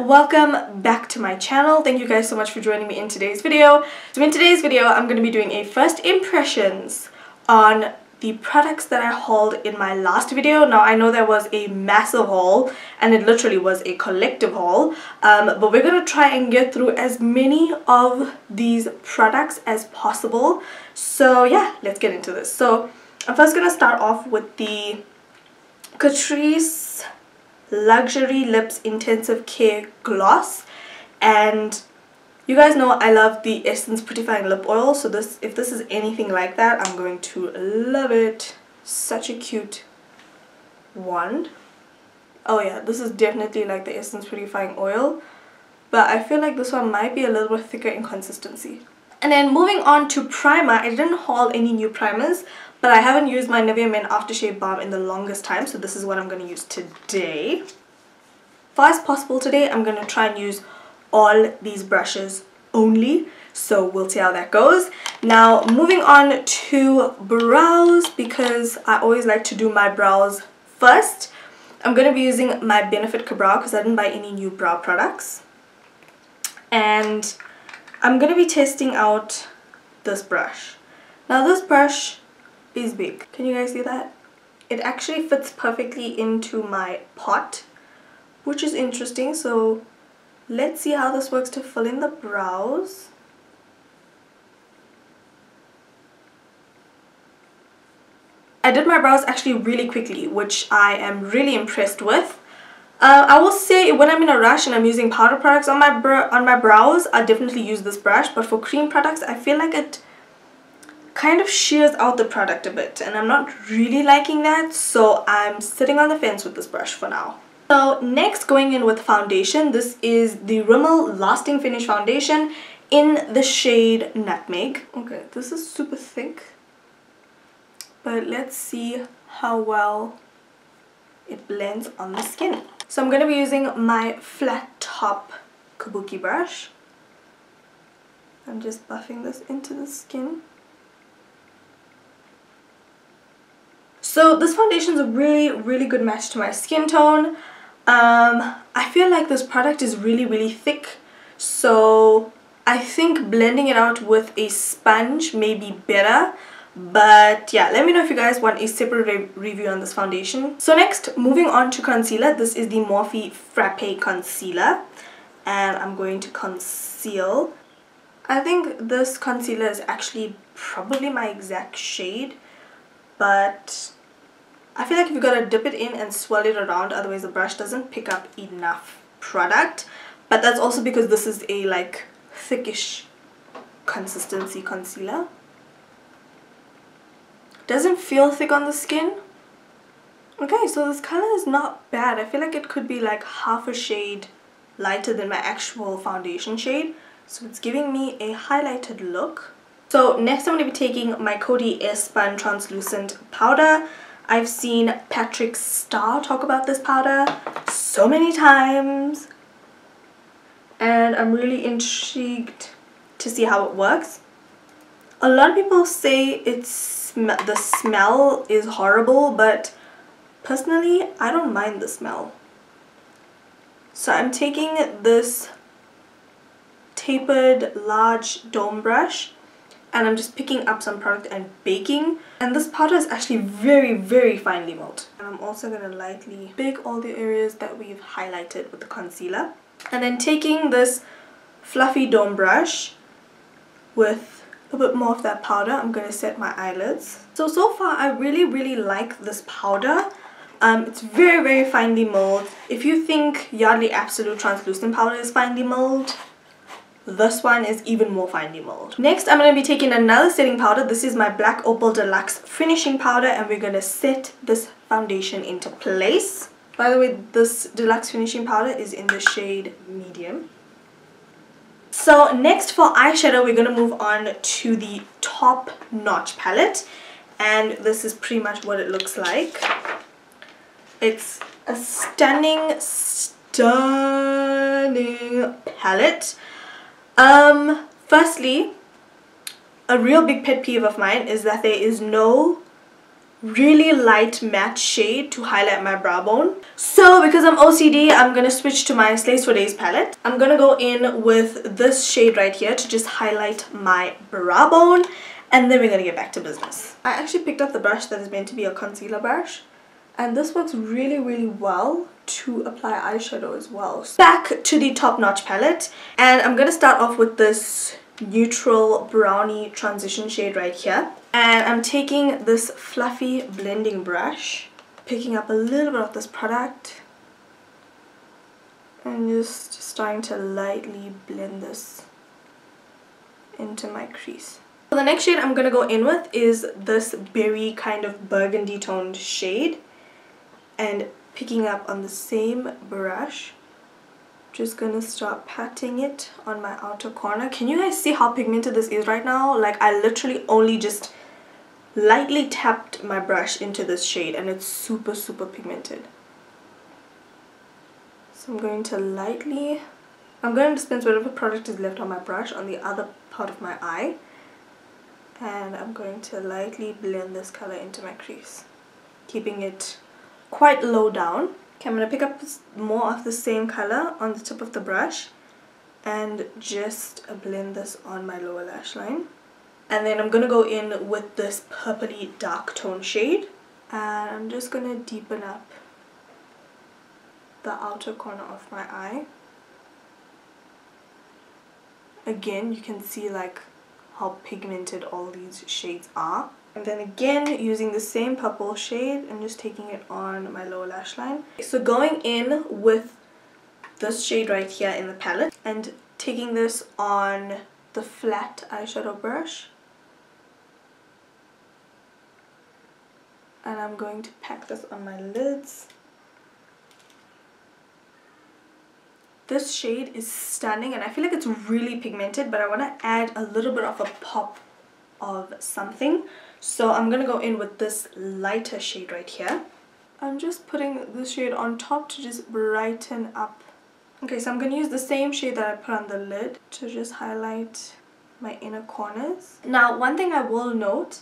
welcome back to my channel. Thank you guys so much for joining me in today's video. So in today's video, I'm going to be doing a first impressions on the products that I hauled in my last video. Now I know there was a massive haul and it literally was a collective haul, but we're going to try and get through as many of these products as possible. So yeah, let's get into this. So I'm first going to start off with the Catrice Luxury Lips Intensive Care Gloss, and you guys know I love the Essence Prettifying Lip Oil, so if this is anything like that, I'm going to love it. Such a cute wand. Oh yeah, this is definitely like the Essence Prettifying Oil, but I feel like this one might be a little bit thicker in consistency. And then moving on to primer, I didn't haul any new primers, but I haven't used my Nivea Men Aftershave Balm in the longest time, so this is what I'm going to use today. Far as possible today, I'm going to try and use all these brushes only, so we'll see how that goes. Now moving on to brows, because I always like to do my brows first. I'm going to be using my Benefit Brow because I didn't buy any new brow products, and I'm going to be testing out this brush. Now this brush is big. Can you guys see that? It actually fits perfectly into my pot, which is interesting. So let's see how this works to fill in the brows. I did my brows actually really quickly, which I am really impressed with. I will say when I'm in a rush and I'm using powder products on my brows, I definitely use this brush, but for cream products I feel like it kind of shears out the product a bit, and I'm not really liking that, so I'm sitting on the fence with this brush for now. So next, going in with foundation, this is the Rimmel Lasting Finish foundation in the shade Nutmeg. Okay, this is super thick, but let's see how well it blends on the skin. So I'm going to be using my flat top kabuki brush. I'm just buffing this into the skin. So this foundation is a really good match to my skin tone. I feel like this product is really thick, so I think blending it out with a sponge may be better. But yeah, let me know if you guys want a separate review on this foundation. So next, moving on to concealer, this is the Morphe Frappe Concealer, and I'm going to conceal. I think this concealer is actually probably my exact shade, but I feel like you gotta dip it in and swirl it around, otherwise the brush doesn't pick up enough product. But that's also because this is a like thickish consistency concealer. Doesn't feel thick on the skin. Okay, so this color is not bad. I feel like it could be like half a shade lighter than my actual foundation shade, so it's giving me a highlighted look. So next I'm going to be taking my Coty Airspun translucent powder. I've seen Patrick Starr talk about this powder so many times, and I'm really intrigued to see how it works. A lot of people say the smell is horrible, but personally I don't mind the smell. So I'm taking this tapered large dome brush, and I'm just picking up some product and baking. And this powder is actually very finely milled. And I'm also going to lightly bake all the areas that we've highlighted with the concealer. And then taking this fluffy dome brush with a bit more of that powder, I'm going to set my eyelids. So far I really like this powder. It's very finely milled. If you think Yardley Absolute Translucent powder is finely milled, this one is even more finely milled. Next, I'm going to be taking another setting powder. This is my Black Opal Deluxe Finishing Powder, and we're going to set this foundation into place. By the way, this Deluxe Finishing Powder is in the shade Medium. So next for eyeshadow, we're going to move on to the Top Notch palette, and this is pretty much what it looks like. It's a stunning palette. Firstly, a real big pet peeve of mine is that there is no really light matte shade to highlight my brow bone. So because I'm OCD, I'm gonna switch to my Slays for Days palette. I'm gonna go in with this shade right here to just highlight my brow bone, and then we're gonna get back to business. I actually picked up the brush that is meant to be a concealer brush, and this works really well to apply eyeshadow as well. So back to the Top Notch palette, and I'm gonna start off with this neutral brownie transition shade right here, and I'm taking this fluffy blending brush, picking up a little bit of this product and just starting to lightly blend this into my crease. So the next shade I'm gonna go in with is this berry kind of burgundy toned shade, and picking up on the same brush, just gonna start patting it on my outer corner. Can you guys see how pigmented this is right now? Like, I literally only just lightly tapped my brush into this shade and it's super pigmented. So I'm going to dispense whatever product is left on my brush on the other part of my eye, and I'm going to lightly blend this color into my crease, keeping it quite low down. Okay, I'm going to pick up more of the same color on the tip of the brush and just blend this on my lower lash line. And then I'm going to go in with this purpley dark tone shade, and I'm just going to deepen up the outer corner of my eye. Again, you can see like how pigmented all these shades are. And then again, using the same purple shade and just taking it on my lower lash line. So going in with this shade right here in the palette and taking this on the flat eyeshadow brush. And I'm going to pack this on my lids. This shade is stunning and I feel like it's really pigmented, but I want to add a little bit of a pop of something. So I'm going to go in with this lighter shade right here. I'm just putting this shade on top to just brighten up. Okay, so I'm going to use the same shade that I put on the lid to just highlight my inner corners. Now, one thing I will note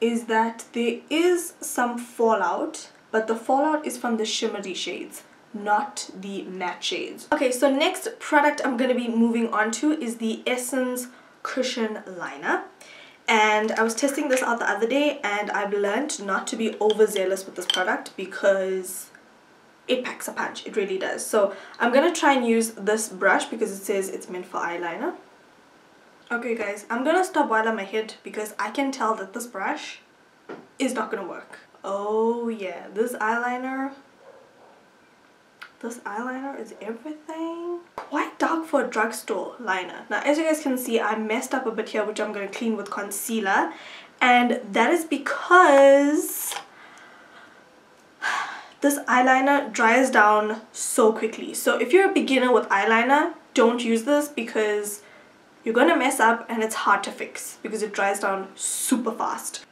is that there is some fallout, but the fallout is from the shimmery shades, not the matte shades. Okay, so next product I'm going to be moving on to is the Essence Cushion Liner. And I was testing this out the other day and I've learned not to be overzealous with this product because it packs a punch. It really does. So I'm going to try and use this brush because it says it's meant for eyeliner. Okay guys, I'm going to stop while I'm ahead because I can tell that this brush is not going to work. Oh yeah, this eyeliner is everything. Quite dark for a drugstore liner. Now, as you guys can see, I messed up a bit here, which I'm going to clean with concealer. And that is because this eyeliner dries down so quickly. So if you're a beginner with eyeliner, don't use this because you're going to mess up and it's hard to fix because it dries down super fast.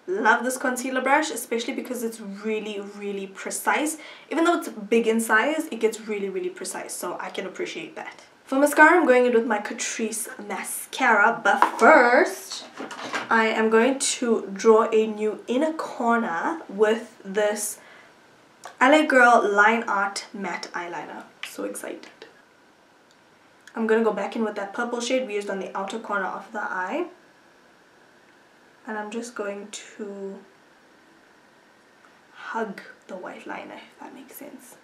Love this concealer brush, especially because it's really precise. Even though it's big in size, it gets really precise, so I can appreciate that. For mascara, I'm going in with my Catrice mascara, but first I am going to draw a new inner corner with this LA Girl Line Art matte eyeliner. So excited. I'm going to go back in with that purple shade we used on the outer corner of the eye. And I'm just going to hug the white liner, if that makes sense.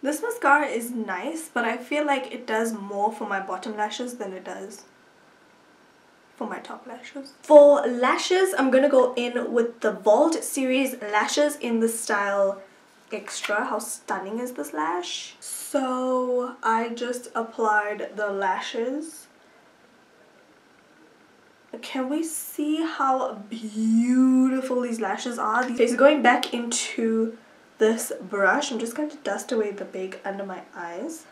This mascara is nice, but I feel like it does more for my bottom lashes than it does for my top lashes. For lashes, I'm going to go in with the Vault series lashes in the style Extra. How stunning is this lash? So I just applied the lashes. Can we see how beautiful these lashes are? Okay, so going back into this brush, I'm just going to dust away the big under my eyes.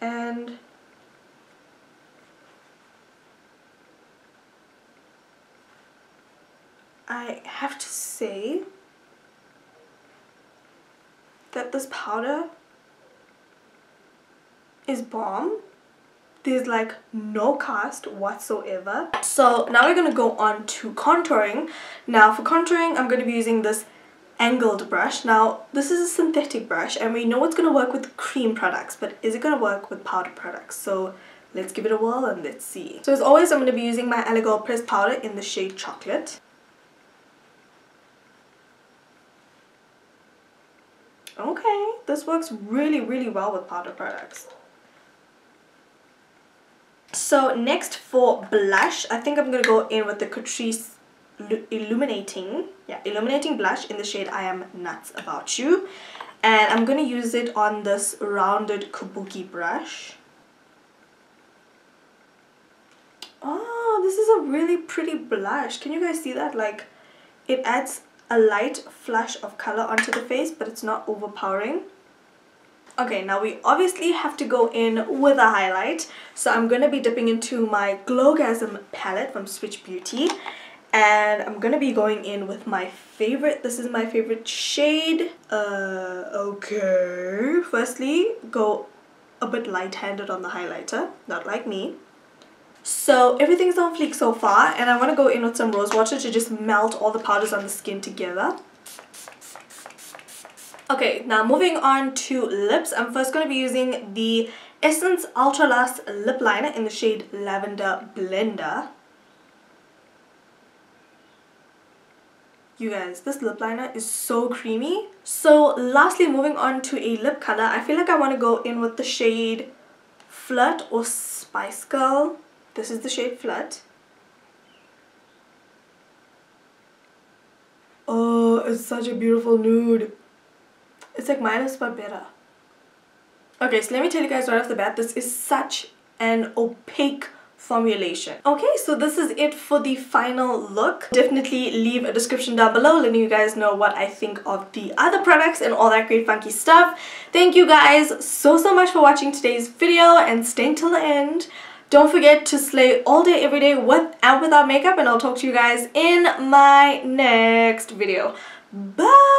And I have to say that this powder is bomb. There's like no cast whatsoever. So now we're going to go on to contouring. Now for contouring, I'm going to be using this angled brush. Now this is a synthetic brush and we know it's going to work with cream products, but is it going to work with powder products? So let's give it a whirl and let's see. So as always, I'm going to be using my Elegant pressed powder in the shade Chocolate. Okay, this works really well with powder products. So next for blush, I think I'm going to go in with the Catrice Illuminating Blush in the shade I Am Nuts About You. And I'm going to use it on this rounded kabuki brush. Oh, this is a really pretty blush. Can you guys see that? Like, it adds a light flush of color onto the face, but it's not overpowering. Okay, now we obviously have to go in with a highlight. So I'm going to be dipping into my Glowgasm palette from Switch Beauty. And I'm going to be going in with my favorite. This is my favorite shade. Okay. Firstly, go a bit light-handed on the highlighter. Not like me. So everything's on fleek so far. And I want to go in with some rose water to just melt all the powders on the skin together. Okay, now moving on to lips. I'm first going to be using the Essence Ultra Last Lip Liner in the shade Lavender Blender. You guys, this lip liner is so creamy. So lastly, moving on to a lip color, I feel like I want to go in with the shade Flirt or Spice Girl. This is the shade Flirt. Oh, it's such a beautiful nude. It's like my lips but better. Okay, so let me tell you guys right off the bat, this is such an opaque formulation. Okay, so this is it for the final look. Definitely leave a description down below letting you guys know what I think of the other products and all that great funky stuff. Thank you guys so much for watching today's video and staying till the end. Don't forget to slay all day every day with and without makeup, and I'll talk to you guys in my next video. Bye!